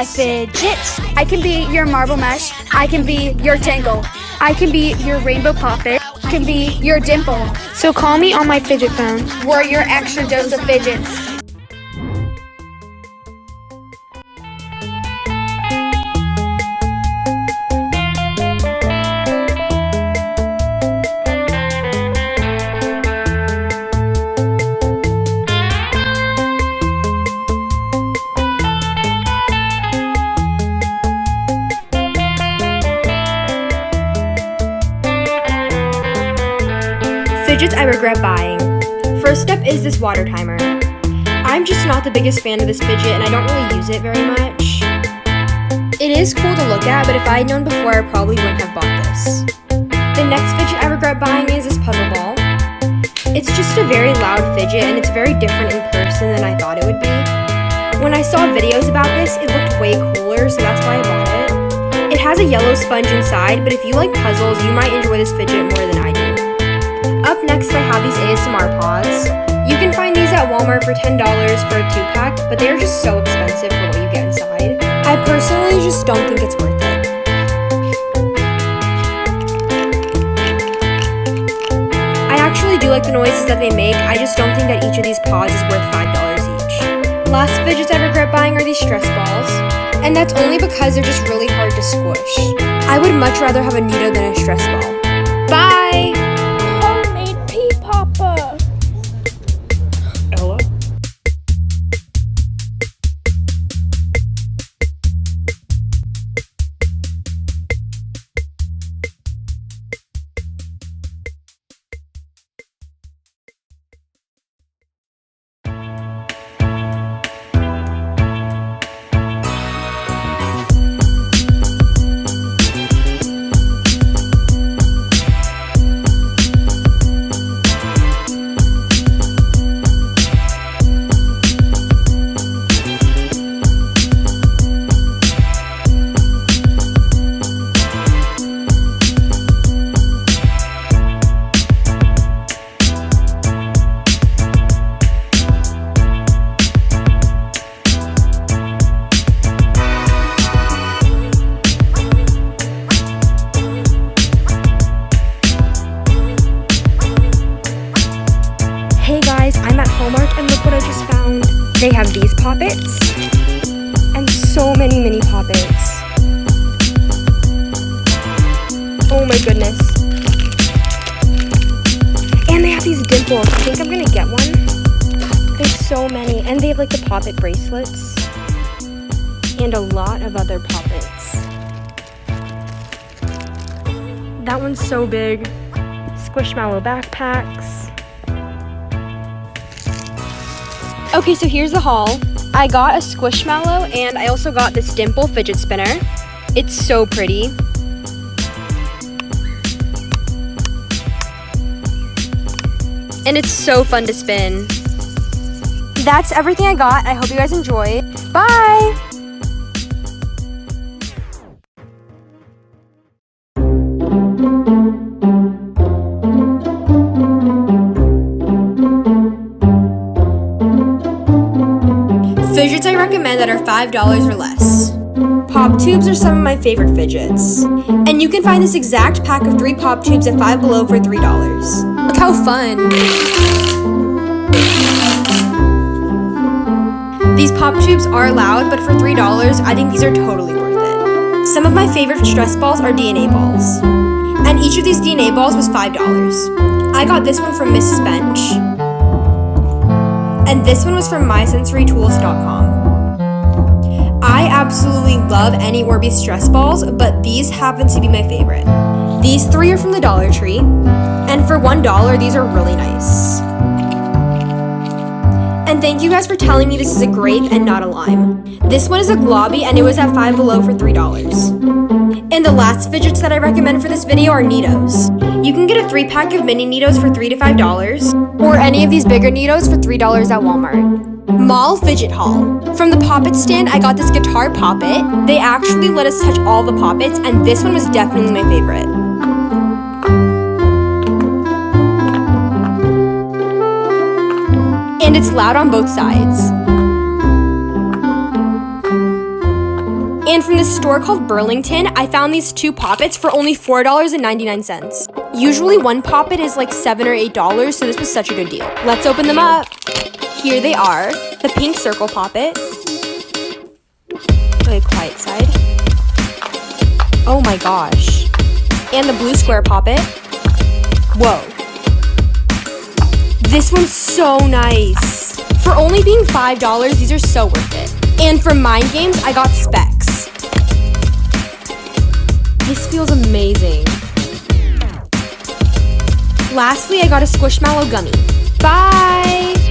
my Fidget. I can be your marble mesh. I can be your tangle. I can be your rainbow poppet. I can be your dimple. So call me on my Fidget phone. We're your extra dose of fidgets. Fidgets I regret buying. First up is this water timer. I'm just not the biggest fan of this fidget and I don't really use it very much. It is cool to look at, but if I had known before, I probably wouldn't have bought this. The next fidget I regret buying is this puzzle ball. It's just a very loud fidget and it's very different in person than I thought it would be. When I saw videos about this, it looked way cooler, so that's why I bought it. It has a yellow sponge inside, but if you like puzzles, you might enjoy this fidget more than I do. Up next, I have these ASMR pods. You can find these at Walmart for $10 for a 2-pack, but they are just so expensive for what you get inside. I personally just don't think it's worth it. I actually do like the noises that they make, I just don't think that each of these pods is worth $5 each. Last fidgets I regret buying are these stress balls, and that's only because they're just really hard to squish. I would much rather have a Nito than a stress ball. Bye! I'm at Hallmark and look what I just found. They have these poppets and so many mini poppets. Oh my goodness. And they have these dimples. I think I'm gonna get one. There's so many. And they have like the poppet bracelets and a lot of other poppets. That one's so big. Squishmallow backpacks. Okay, so here's the haul. I got a Squishmallow and I also got this dimple fidget spinner. It's so pretty. And it's so fun to spin. That's everything I got. I hope you guys enjoy. Bye! Fidgets I recommend that are $5 or less. Pop tubes are some of my favorite fidgets. And you can find this exact pack of 3 pop tubes at Five Below for $3. Look how fun! These pop tubes are loud, but for $3, I think these are totally worth it. Some of my favorite stress balls are DNA balls. And each of these DNA balls was $5. I got this one from Mrs. Bench. And this one was from mysensorytools.com. I absolutely love any Orbeez stress balls, but these happen to be my favorite. These 3 are from the Dollar Tree, and for $1, these are really nice. And thank you guys for telling me this is a grape and not a lime. This one is a globby, and it was at Five Below for $3. And the last fidgets that I recommend for this video are Nitos. You can get a 3-pack of mini Nitos for $3 to $5, or any of these bigger Nitos for $3 at Walmart. Mall Fidget Haul. From the Poppet stand, I got this guitar poppet. They actually let us touch all the poppets, and this one was definitely my favorite. And it's loud on both sides. And from this store called Burlington, I found these 2 poppets for only $4.99. Usually one poppet is like $7 or $8, so this was such a good deal. Let's open them up. Here they are, the pink circle poppet. Really quiet side. Oh my gosh. And the blue square poppet. Whoa. This one's so nice. For only being $5, these are so worth it. And for Mind Games, I got Specs. This feels amazing. Lastly, I got a Squishmallow gummy. Bye!